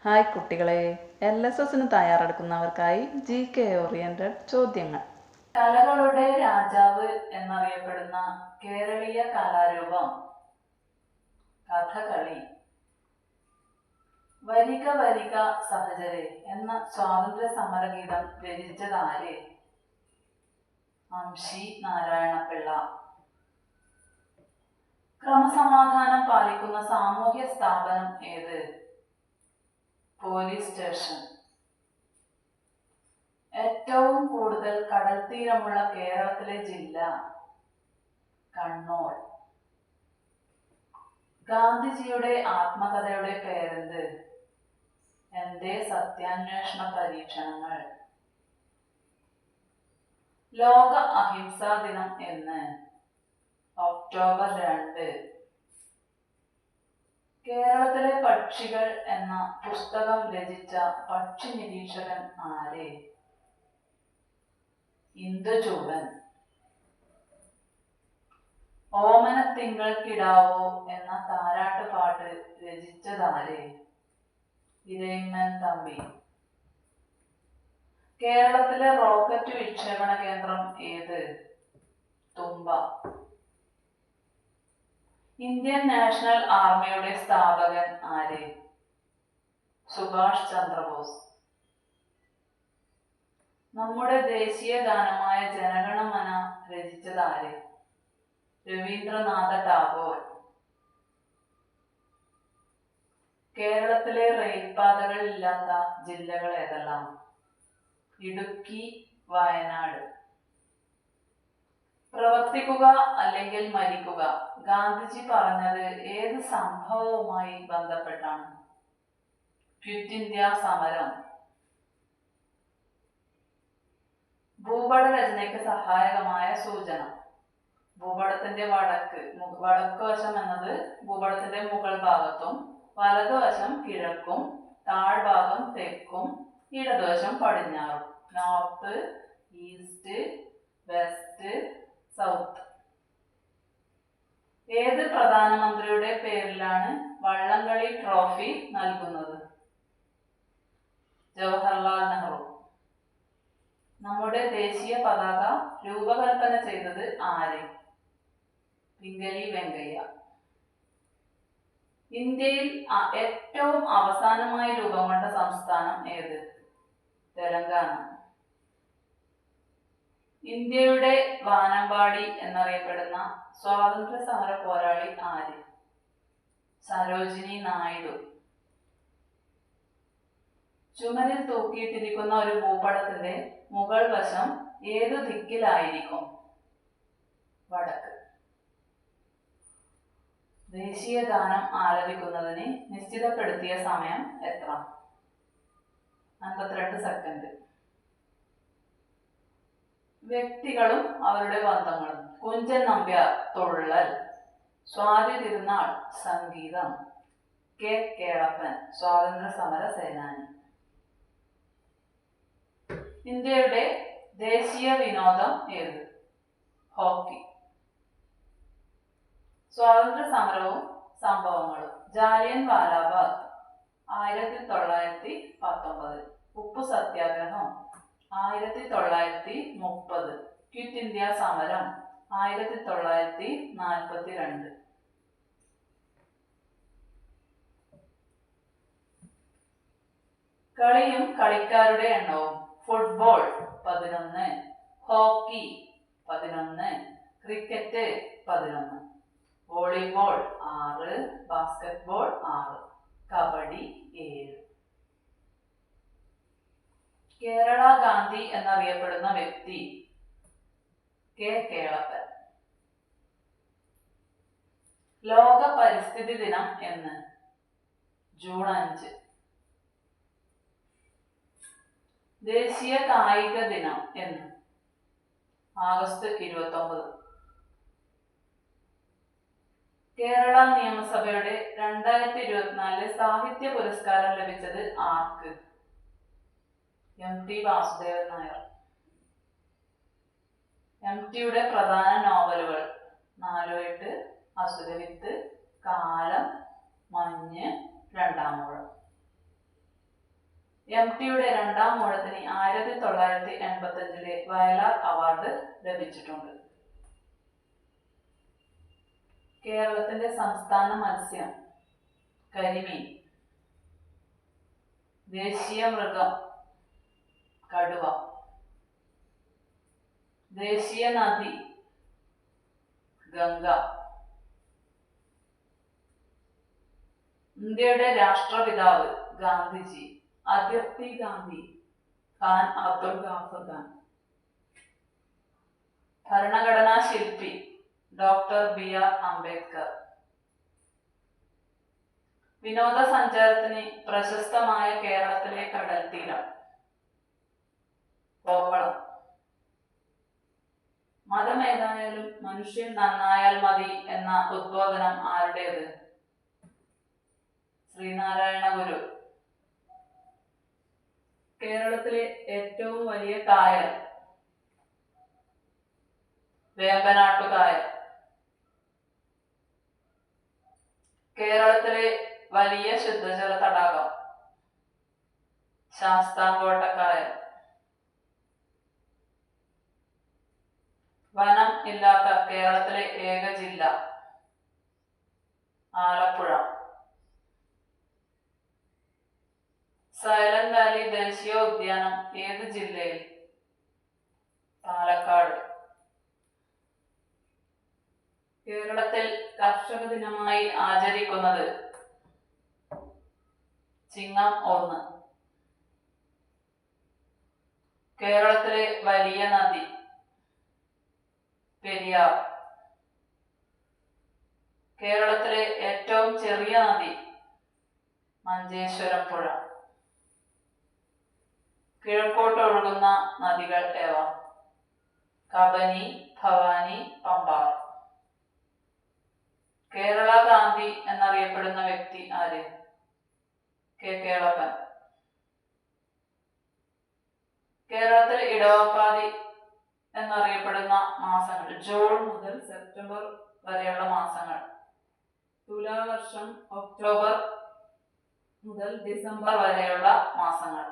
Hi കുട്ടികളെ, LSSന് തയ്യാറെടുക്കുന്നവർക്കായി GK oriented ചോദ്യങ്ങൾ. കലകളുടെ രാജാവ് എന്നറിയപ്പെടുന്ന കേരളീയ കലാരൂപം കഥകളി. വരിക വരിക സഹചരെ എന്ന സ്വാതന്ത്ര്യ സമരഗീതം രചിച്ചതാര്? അംശി നാരായണപിള്ള. ക്രമസമാധാനം പാലിക്കുന്ന സാമൂഹ്യ സ്ഥാപനം ഏത്? Police station. ഏറ്റവും കൂടുതൽ കടൽ തീരമുള്ള കേരളത്തിലെ ജില്ല? കണ്ണൂർ. ഗാന്ധിജിയുടെ ആത്മകഥയുടെ പേരെന്ത്? എന്റെ സത്യാന്വേഷണ പരീക്ഷണങ്ങൾ. ലോക അഹിംസാ ദിനം എന്ന്? ഒക്ടോബർ 2. കേരളത്തിലെ പക്ഷികൾ എന്ന പുസ്തകം രചിച്ച പക്ഷി നിരീക്ഷകൻ ആര്? ഇന്ദുചൂടൻ. ഓമനത്തിങ്കൾ കിടാവോ എന്ന താരാട്ട് പാട്ട് രചിച്ചതാര്? ഇരയിമ്മൻ തമ്പി. കേരളത്തിലെ റോക്കറ്റ് വിക്ഷേപണ കേന്ദ്രം ഏത്? തുമ്പ. ഇന്ത്യൻ നാഷണൽ ആർമിയുടെ സ്ഥാപകൻ ആര്? സുഭാഷ് ചന്ദ്രബോസ്. നമ്മുടെ ദേശീയ ഗാനമായ ജനഗണമന രചിച്ചതാര്? രവീന്ദ്രനാഥ ടാഗോർ. കേരളത്തിലെ റെയിൽപാതകൾ ഇല്ലാത്ത ജില്ലകൾ ഏതെല്ലാം? ഇടുക്കി, വയനാട്. പ്രവർത്തിക്കുക അല്ലെങ്കിൽ മരിക്കുക ഗാന്ധിജി പറഞ്ഞത് ഏത് സംഭവവുമായി ബന്ധപ്പെട്ടാണ്? ക്വിറ്റ് ഇന്ത്യ സമരം. ഭൂപട രചനയ്ക്ക് സഹായകമായ സൂചന. ഭൂപടത്തിന്റെ വടക്ക് വശം എന്നത് ഭൂപടത്തിന്റെ മുകൾ ഭാഗത്തും വലതുവശം കിഴക്കും താഴ്ഭാഗം തെക്കും ഇടതുവശം പടിഞ്ഞാറും. North, east, west, south. ഏത് പ്രധാനമന്ത്രിയുടെ പേരിലാണ് വള്ളംകളി ട്രോഫി നൽകുന്നത്? ജവഹർലാൽ നെഹ്റു. നമ്മുടെ ദേശീയ പതാക രൂപകൽപ്പന ചെയ്തത് ആര്? പിംഗലി വെങ്കയ്യ. ഇന്ത്യയിൽ ഏറ്റവും അവസാനമായി രൂപം കൊണ്ട സംസ്ഥാനം ഏത്? തെലങ്കാന. ഇന്ത്യയുടെ വാനമ്പാടി എന്നറിയപ്പെടുന്ന സ്വാതന്ത്ര്യ സമര പോരാളി ആര്? സരോജിനി നായിഡു. ചുമരിൽ തൂക്കിയിട്ടിരിക്കുന്ന ഒരു ഭൂപടത്തിന്റെ മുകൾ വശം ഏതു ദിക്കിലായിരിക്കും? വടക്ക്. ദേശീയ ഗാനം ആലപിക്കുന്നതിന് നിശ്ചിതപ്പെടുത്തിയ സമയം എത്ര? 52 സെക്കൻഡ്. വ്യക്തികളും അവരുടെ ബന്ധങ്ങളും. കുഞ്ചൻ നമ്പ്യാർ തുള്ളൽ, സ്വാതി തിരുനാൾ സംഗീതം, കെ കേളപ്പൻ സ്വാതന്ത്ര്യ സമര സേനാനി. ഇന്ത്യയുടെ ദേശീയ വിനോദം ഏത്? ഹോക്കി. സ്വാതന്ത്ര്യ സമരവും സംഭവങ്ങളും. ജാലിയൻ വാലാബാഗ് 1919. ഉപ്പു സത്യാഗ്രഹം 1930. ക്വിറ്റ് ഇന്ത്യ സമരം 1942. കളിയും കളിക്കാരുടെ എണ്ണവും. Football 11, hockey 11, cricket 11, volleyball 6, basketball 6, kabaddi 7. Kerala Gandhi എന്നറിയപ്പെടുന്ന വ്യക്തി? കെ കേളപ്പൻ. ലോക പരിസ്ഥിതി ദിനം എന്ന്? ജൂൺ 5. ദേശീയ കായിക ദിനം എന്ന്? ആഗസ്റ്റ് 29. കേരള നിയമസഭയുടെ 2024 സാഹിത്യ പുരസ്കാരം ലഭിച്ചത് ആർക്ക്? MT വാസുദേവൻ നായർ. MTയുടെ പ്രധാന നോവലുകൾ? 4-8, അസുരവിത്ത്, കാലം, മഞ്ഞ്, രണ്ടാമൂഴം. MTയുടെ രണ്ടാം ഊഴത്തിന് 1985 വയലാർ അവാർഡ് ലഭിച്ചിട്ടുണ്ട്. കേരളത്തിന്റെ സംസ്ഥാന മത്സ്യം കരിമീൻ. ദേശീയ മൃഗം കടുവ. ദേശീയ നദി ഗംഗ. ഇന്ത്യയുടെ രാഷ്ട്രപിതാവ് ഗാന്ധിജി. അതിർത്തി ഗാന്ധി ഖാൻ അബ്ദുൽ ഗാഫർ ഖാൻ. ഭരണഘടനാ ശില്പി ഡോക്ടർ BR അംബേദ്കർ. വിനോദസഞ്ചാരത്തിന് പ്രശസ്തമായ കേരളത്തിലെ കടൽ തീരം കോവളം. മതമേതായാലും മനുഷ്യൻ നന്നായാൽ മതി എന്ന ഉദ്ബോധനം ആരുടേത്? ശ്രീനാരായണ ഗുരു. കേരളത്തിലെ ഏറ്റവും വലിയ കായൽ വേമ്പനാട്ടുകായൽ. കേരളത്തിലെ വലിയ ശുദ്ധജല തടാകം ശാസ്താംകോട്ടക്കായൽ. വനം ഇല്ലാത്ത കേരളത്തിലെ ഏക ജില്ല ആലപ്പുഴ. സൈലന്റ് വാലി ദേശീയ ഉദ്യാനം ഏത് ജില്ലയിൽ? പാലക്കാട്. കേരളത്തിൽ കർഷക ദിനമായി ആചരിക്കുന്നത് ചിങ്ങം 1. കേരളത്തിലെ വലിയ നദി പെരിയാർ. കേരളത്തിലെ ഏറ്റവും ചെറിയ നദി മഞ്ചേശ്വരം പുഴ. കിഴക്കോട്ട് ഒഴുകുന്ന നദികൾ ഏവ? കബനി, ഭവാനി, പമ്പാർ. കേരള ഗാന്ധി എന്നറിയപ്പെടുന്ന വ്യക്തി ആര്? കേളപ്പൻ. കേരളത്തിൽ ഇടവപ്പാതി എന്നറിയപ്പെടുന്ന മാസങ്ങൾ ജൂൺ മുതൽ സെപ്റ്റംബർ വരെയുള്ള മാസങ്ങൾ. തുലാവർഷം ഒക്ടോബർ മുതൽ ഡിസംബർ വരെയുള്ള മാസങ്ങൾ.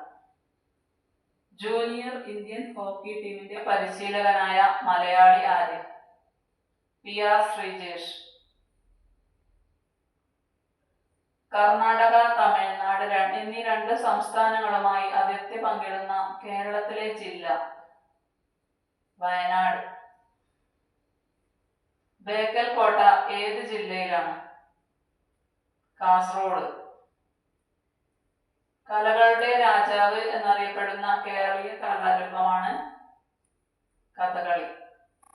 ജൂനിയർ ഇന്ത്യൻ ഹോക്കി ടീമിന്റെ പരിശീലകനായ മലയാളി ആര്? PR ശ്രീജേഷ്. കർണാടക, തമിഴ്നാട് എന്നീ 2 സംസ്ഥാനങ്ങളുമായി അതിർത്തി പങ്കിടുന്ന കേരളത്തിലെ ജില്ല വയനാട്. ബേക്കൽ കോട്ട ഏത് ജില്ലയിലാണ്? കാസർഗോഡ്. കലകളുടെ രാജാവ് എന്നറിയപ്പെടുന്ന കേരളീയ കലാരൂപമാണ്